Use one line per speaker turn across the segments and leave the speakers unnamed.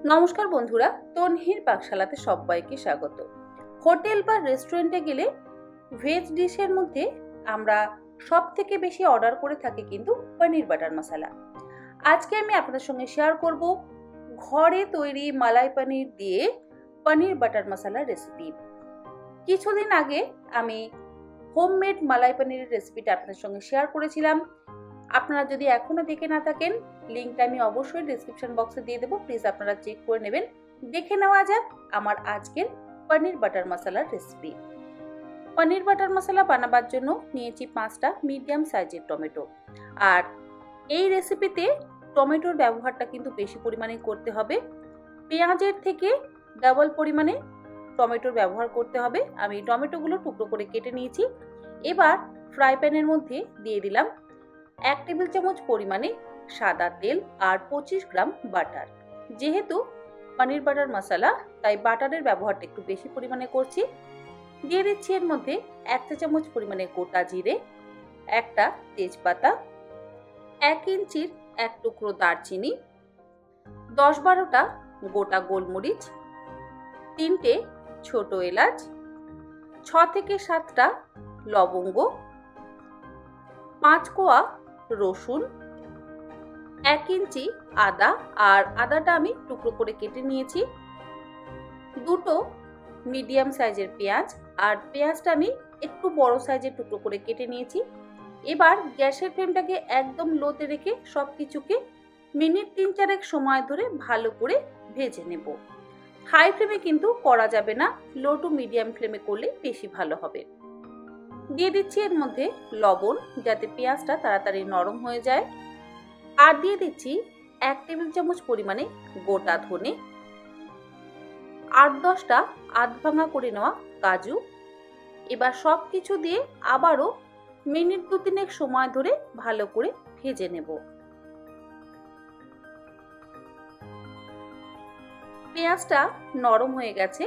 নমস্কার বন্ধুরা, তনহির পাকশালাতে সবাইকে স্বাগত। হোটেল বা রেস্টুরেন্টে গেলে ভেজ ডিশের মধ্যে আমরা সব থেকে বেশি অর্ডার করে থাকি কিন্তু পনির বাটার মশলা। আজকে আমি আপনাদের সঙ্গে শেয়ার করব ঘরে তৈরি মালাই পনির দিয়ে পনির বাটার মশলার রেসিপি। কিছুদিন আগে আমি হোমমেড মালাই পনিরের রেসিপিটা আপনাদের সঙ্গে শেয়ার করেছিলাম। আপনারা যদি এখনো দেখে না থাকেন, লিঙ্কটা আমি অবশ্যই ডেসক্রিপশন বক্সে দিয়ে দেবো, প্লিজ আপনারা চেক করে নেবেন। দেখে নেওয়া যাক আমার আজকের পনির বাটার মশলার রেসিপি। পনির বাটার মশলা বানাবার জন্য নিয়েছি 5টা মিডিয়াম সাইজের টমেটো। আর এই রেসিপিতে টমেটোর ব্যবহারটা কিন্তু বেশি পরিমাণে করতে হবে, পেঁয়াজের থেকে ডাবল পরিমাণে টমেটোর ব্যবহার করতে হবে। আমি টমেটোগুলো টুকরো করে কেটে নিয়েছি। এবার ফ্রাই প্যানের মধ্যে দিয়ে দিলাম 1 টেবিল চামচ পরিমাণে সাদা তেল আর 25 গ্রাম বাটার। যেহেতু পনির বাটার মশলা, তাই বাটারের ব্যবহারটা একটু বেশি পরিমাণে করছি। দিয়ে দিচ্ছি এর মধ্যে 1 চা চামচ পরিমাণে গোটা জিরে, একটা তেজপাতা, 1 ইঞ্চির 1 টুকরো দারচিনি, 10-12টা গোটা গোলমরিচ, 3টে ছোট এলাচ, 6 থেকে 7টা লবঙ্গ, 5 কোয়া রসুন, 1 ইঞ্চি আদা, আর আদাটা আমি টুকরো করে কেটে নিয়েছি, 2টো মিডিয়াম সাইজের পেঁয়াজ, আর পেঁয়াজটা আমি একটু বড় সাইজের টুকরো করে কেটে নিয়েছি। এবার গ্যাসের ফ্লেমটাকে একদম লোতে রেখে সবকিছুকে মিনিট 3-4 সময় ধরে ভালো করে ভেজে নেব। হাই ফ্লেমে কিন্তু করা যাবে না, লো টু মিডিয়াম ফ্লেমে করলে বেশি ভালো হবে। দিয়ে দিচ্ছি এর মধ্যে লবণ, যাতে পেঁয়াজটা তাড়াতাড়ি নরম হয়ে যায়। আর দিয়ে দিচ্ছি 1 টেবিল চামচ পরিমাণে গোটা ধনে, 8-10টা আধ ভাঙা করে নেওয়া কাজু। এবার সব কিছু দিয়ে আবারও মিনিট 2-3 সময় ধরে ভালো করে ভেজে নেব। পেঁয়াজটা নরম হয়ে গেছে।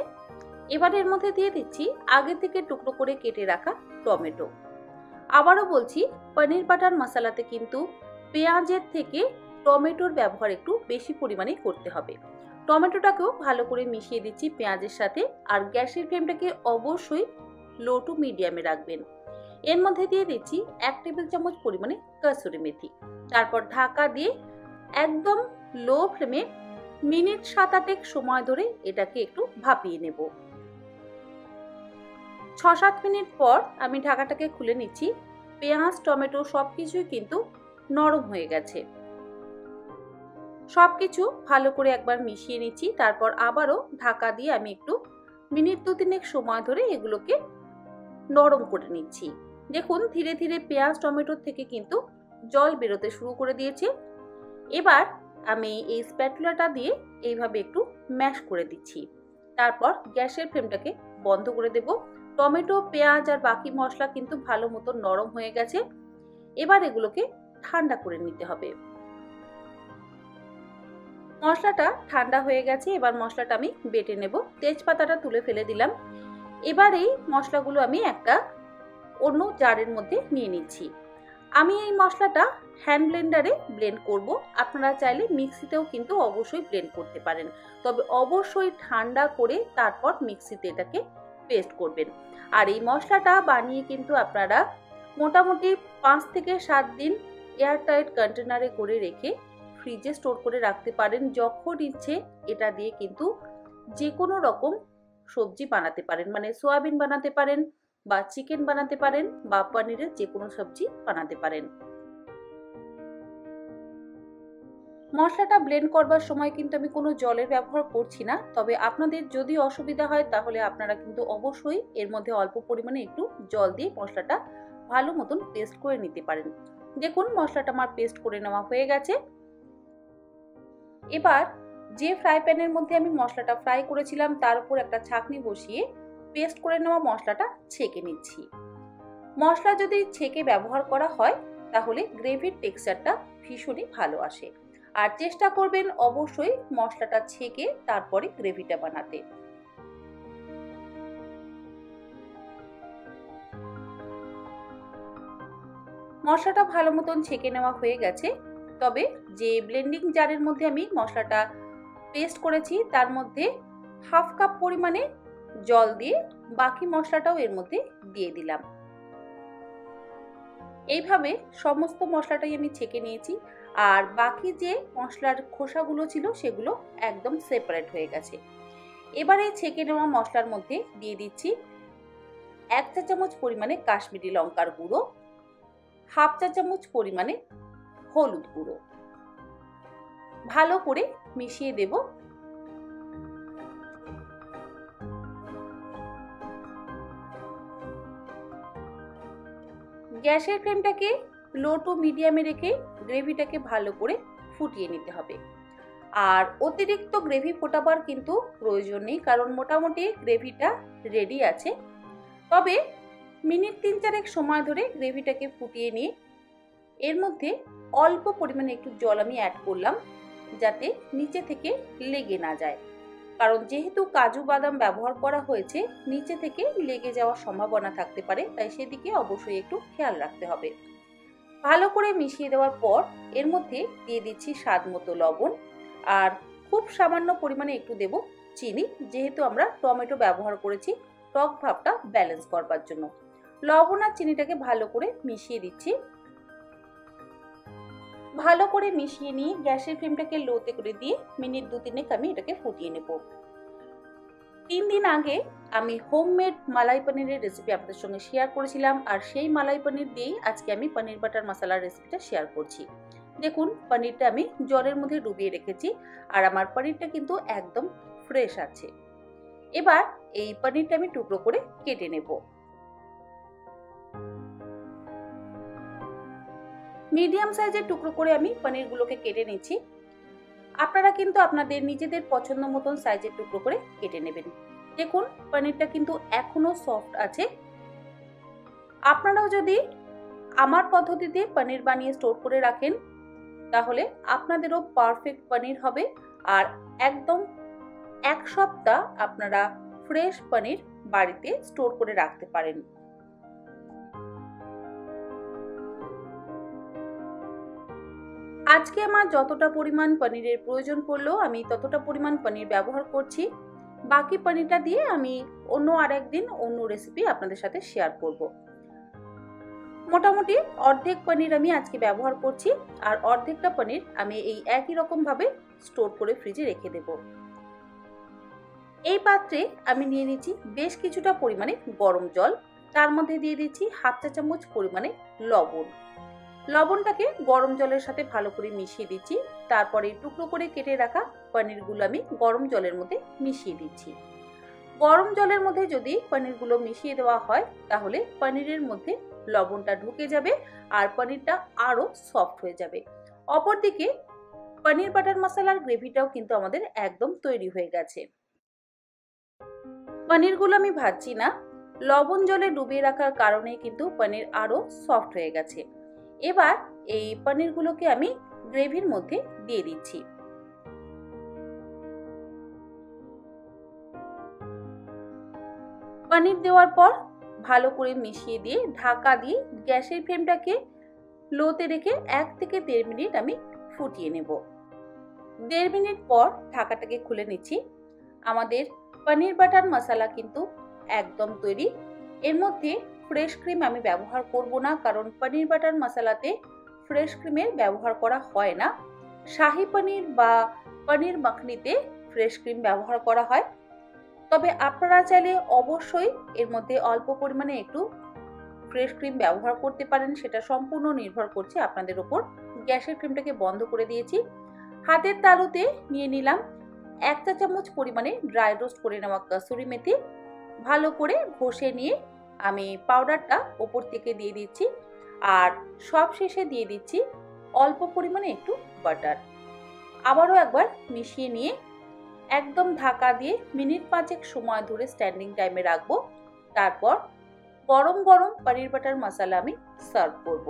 এবার এর মধ্যে দিয়ে দিচ্ছি আগে থেকে টুকরো করে কেটে রাখা টমেটো। আবারও বলছি, পনির বাটার মশলাতে কিন্তু পেঁয়াজের থেকে টমেটোর ব্যবহার একটু বেশি পরিমাণে করতে হবে। টমেটোটাকেও ভালো করে মিশিয়ে দিচ্ছি পেঁয়াজের সাথে, আর গ্যাসের ফ্লেমটাকে অবশ্যই লো টু মিডিয়ামে রাখবেন। এর মধ্যে দিয়ে দিচ্ছি 1 টেবিল চামচ পরিমাণে কসুরি মেথি। তারপর ঢাকা দিয়ে একদম লো ফ্লেমে মিনিট 7-8 সময় ধরে এটাকে একটু ভাপিয়ে নেব। 6-7 মিনিট পর আমি ঢাকাটাকে খুলে নিচ্ছি। পেঁয়াজ, টমেটো সবকিছুই কিন্তু নরম হয়ে গেছে। সবকিছু ভালো করে একবার মিশিয়ে নিচ্ছি। তারপর আবারও ঢাকা দিয়ে আমি একটু মিনিট 2-3 সময় ধরে এগুলোকে নরম করে নিচ্ছি। দেখুন, ধীরে ধীরে পেঁয়াজ টমেটোর থেকে কিন্তু জল বেরোতে শুরু করে দিয়েছে। এবার আমি এই স্প্যাটুলাটা দিয়ে এইভাবে একটু ম্যাশ করে দিচ্ছি। তারপর গ্যাসের ফ্লেমটাকে বন্ধ করে দেব। টমেটো, পেঁয়াজ আর বাকি মশলা কিন্তু ভালো মতো নরম হয়ে গেছে। এবার এগুলোকে ঠান্ডা করে নিতে হবে। মশলাটা ঠান্ডা হয়ে গেছে। এবার মশলাটা আমি বেটে নেব। তেজপাতাটা তুলে ফেলে দিলাম। এবার এই মশলাগুলো আমি একটা অন্য জারের মধ্যে নিয়ে নিচ্ছি। আমি এই মশলাটা হ্যান্ড ব্লেন্ডারে ব্লেন্ড করব। আপনারা চাইলে মিক্সিতেও কিন্তু অবশ্যই ব্লেন্ড করতে পারেন, তবে অবশ্যই ঠান্ডা করে তারপর মিক্সিতে এটাকে পেস্ট করবেন। আর এই মশলাটা বানিয়ে কিন্তু আপনারা মোটামুটি 5 থেকে 7 দিন এয়ারটাইট কন্টেনারে করে রেখে ফ্রিজে স্টোর করে রাখতে পারেন। যখন ইচ্ছে এটা দিয়ে কিন্তু যে কোনো রকম সবজি বানাতে পারেন, মানে সয়াবিন বানাতে পারেন, বা চিকেন বানাতে পারেন, বা পনিরের যে কোনো সবজি বানাতে পারেন। মশলাটা ব্লেন্ড করবার সময় কিন্তু আমি কোনো জলের ব্যবহার করছি না, তবে আপনাদের যদি অসুবিধা হয় তাহলে আপনারা কিন্তু অবশ্যই এর মধ্যে অল্প পরিমাণে একটু জল দিয়ে মশলাটা ভালো মতন পেস্ট করে নিতে পারেন। দেখুন, মশলাটা আমার পেস্ট করে নেওয়া হয়ে গেছে। এবার যে ফ্রাই প্যানের মধ্যে আমি মশলাটা ফ্রাই করেছিলাম তার উপর একটা ছাঁকনি বসিয়ে পেস্ট করে নেওয়া মশলাটা ছেঁকে নিচ্ছি। মশলা যদি ছেঁকে ব্যবহার করা হয় তাহলে গ্রেভির টেক্সচারটা ভীষণই ভালো আসে। আর চেষ্টা করবেন অবশ্যই মশলাটা ছেঁকে তারপরে গ্রেভিটা বানাতে। মশলাটা ভালো মতন ছেঁকে নেওয়া হয়ে গেছে। তবে যে ব্লেন্ডিং জারের মধ্যে আমি মশলাটা পেস্ট করেছি তার মধ্যে হাফ কাপ পরিমাণে জল দিয়ে বাকি মশলাটাও এর মধ্যে দিয়ে দিলাম। এইভাবে সমস্ত মশলাটাই আমি ছেঁকে নিয়েছি, আর বাকি যে মশলার খোসাগুলো ছিল সেগুলো একদম সেপারেট হয়ে গেছে। এবারে ছেঁকে নেওয়া মশলার মধ্যে দিয়ে দিচ্ছি 1 চা চামচ পরিমাণে কাশ্মীরি লঙ্কার গুঁড়ো, হাফ চা চামচ পরিমাণে হলুদ গুঁড়ো। ভালো করে মিশিয়ে দেব। গ্যাসের ফ্লেমটাকে লো টু মিডিয়ামে রেখে গ্রেভিটাকে ভালো করে ফুটিয়ে নিতে হবে। আর অতিরিক্ত গ্রেভি ফোটাবার কিন্তু প্রয়োজন নেই, কারণ মোটামুটি গ্রেভিটা রেডি আছে। তবে মিনিট 3-4 সময় ধরে গ্রেভিটাকে ফুটিয়ে নিয়ে এর মধ্যে অল্প পরিমাণে একটু জল আমি অ্যাড করলাম, যাতে নিচে থেকে লেগে না যায়। কারণ যেহেতু কাজু বাদাম ব্যবহার করা হয়েছে, নিচে থেকে লেগে যাওয়ার সম্ভাবনা থাকতে পারে, তাই সেদিকে অবশ্যই একটু খেয়াল রাখতে হবে। ভালো করে মিশিয়ে দেওয়ার পর এর মধ্যে দিয়ে দিচ্ছি স্বাদ মতো লবণ, আর খুব সামান্য পরিমাণে একটু দেব চিনি, যেহেতু আমরা টমেটো ব্যবহার করেছি টক ভাবটা ব্যালেন্স করবার জন্য। লবণ আর চিনিটাকে ভালো করে মিশিয়ে দিচ্ছি। ভালো করে মিশিয়ে নিয়ে গ্যাসের ফ্লেমটাকে লোতে করে দিয়ে মিনিট 2-3 আমি এটাকে ফুটিয়ে নেব। 3 দিন আগে আমি হোমমেড মালাই পনিরের রেসিপি আপনাদের সঙ্গে শেয়ার করেছিলাম, আর সেই মালাই পনির দিয়েই আজকে আমি পনির বাটার মশলার রেসিপিটা শেয়ার করছি। দেখুন, পনিরটা আমি জলের মধ্যে ডুবিয়ে রেখেছি, আর আমার পনিরটা কিন্তু একদম ফ্রেশ আছে। এবার এই পনিরটা আমি টুকরো করে কেটে নেব। মিডিয়াম সাইজের টুকরো করে আমি পনিরগুলোকে কেটে নিচ্ছি। আপনারা কিন্তু আপনাদের নিজেদের পছন্দ মতন সাইজের টুকরো করে কেটে নেবেন। দেখুন, পনিরটা কিন্তু এখনো সফট আছে। আপনারাও যদি আমার পদ্ধতিতে পনির বানিয়ে স্টোর করে রাখেন, তাহলে আপনাদেরও পারফেক্ট পনির হবে, আর একদম 1 সপ্তাহ আপনারা ফ্রেশ পনির বাড়িতে স্টোর করে রাখতে পারেন। আজকে আমার যতটা পরিমাণ পনিরের প্রয়োজন পড়লো আমি ততটা পরিমাণ পনির ব্যবহার করছি। বাকি পনিরটা দিয়ে আমি অন্য আরেকদিন অন্য রেসিপি আপনাদের সাথে শেয়ার করব। মোটামুটি অর্ধেক পনির আমি আজকে ব্যবহার করছি, আর অর্ধেকটা পনির আমি এই একই রকম ভাবে স্টোর করে ফ্রিজে রেখে দেব। এই পাত্রে আমি নিয়ে নিচ্ছি বেশ কিছুটা পরিমাণে গরম জল, তার মধ্যে দিয়ে দিচ্ছি হাফ চা চামচ পরিমাণে লবণ। লবণটাকে গরম জলের সাথে ভালো করে মিশিয়ে দিচ্ছি। তারপরে টুকরো করে কেটে রাখা পনিরগুলো আমি গরম জলের মধ্যে মিশিয়ে দিচ্ছি। গরম জলের মধ্যে যদি পনিরগুলো মিশিয়ে দেওয়া হয়, তাহলে পনিরের মধ্যে লবণটা ঢুকে যাবে আর পনিরটা আরো সফট হয়ে যাবে। অপরদিকে পনির বাটার মশলার গ্রেভিটাও কিন্তু আমাদের একদম তৈরি হয়ে গেছে। পনিরগুলো আমি ভাজছি না, লবণ জলে ডুবিয়ে রাখার কারণে কিন্তু পনির আরো সফট হয়ে গেছে। এবার এই পনিরগুলোকে আমি গ্রেভির মধ্যে দিয়ে দিচ্ছি। পনির দেওয়ার পর ভালো করে মিশিয়ে দিয়ে ঢাকা দিয়ে গ্যাসের ফ্লেমটাকে লোতে রেখে 1 থেকে 1.5 মিনিট আমি ফুটিয়ে নেব। 1.5 মিনিট পর ঢাকাটাকে খুলে নিচ্ছি। আমাদের পনির বাটার মশলা কিন্তু একদম তৈরি। এর মধ্যে ফ্রেশ ক্রিম আমি ব্যবহার করব না, কারণ পনির বাটার মশলাতে ফ্রেশ ক্রিমের ব্যবহার করা হয় না। শাহী পনির বা পনির মাখনিতে ফ্রেশ ক্রিম ব্যবহার করা হয়। তবে আপনারা চাইলে অবশ্যই এর মধ্যে অল্প পরিমাণে একটু ফ্রেশ ক্রিম ব্যবহার করতে পারেন, সেটা সম্পূর্ণ নির্ভর করছে আপনাদের উপর। গ্যাসের ফ্লেমটাকে বন্ধ করে দিয়েছি। হাতের তালুতে নিয়ে নিলাম 1 চা চামচ পরিমাণে ড্রাই রোস্ট করে নেওয়া কসুরি মেথি। ভালো করে ঘষে নিয়ে আমি পাউডারটা উপর থেকে দিয়ে দিচ্ছি, আর সব শেষে দিয়ে দিচ্ছি অল্প পরিমাণে একটু বাটার। আবারও একবার মিশিয়ে নিয়ে একদম ঢাকা দিয়ে মিনিট 5 সময় ধরে স্ট্যান্ডিং টাইমে রাখবো। তারপর গরম গরম পনির বাটার মশলা আমি সার্ভ করব।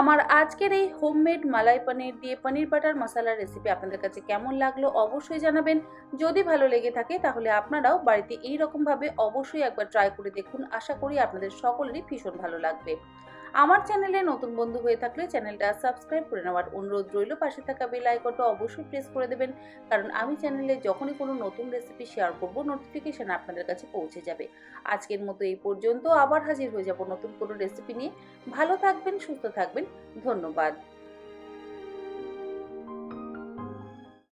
আমার আজকের এই হোমমেড মালাই পনির দিয়ে পনির বাটার মশলার রেসিপি আপনাদের কাছে কেমন লাগলো অবশ্যই জানাবেন। যদি ভালো লেগে থাকে তাহলে আপনারাও বাড়িতে এই রকম ভাবে অবশ্যই একবার ট্রাই করে দেখুন। আশা করি আপনাদের সকলেরই ভীষণ ভালো লাগবে। আমার চ্যানেলে নতুন বন্ধু হয়ে থাকলে চ্যানেলটা সাবস্ক্রাইব করে নেওয়ার অনুরোধ রইল। পাশে থাকা বেল আইকনটা অবশ্যই প্রেস করে দেবেন, কারণ আমি চ্যানেলে যখনই কোনো নতুন রেসিপি শেয়ার করব নোটিফিকেশন আপনাদের কাছে পৌঁছে যাবে। আজকের মতো এই পর্যন্ত, আবার হাজির হয়ে যাব নতুন কোনো রেসিপি নিয়ে। ভালো থাকবেন, সুস্থ থাকবেন, ধন্যবাদ।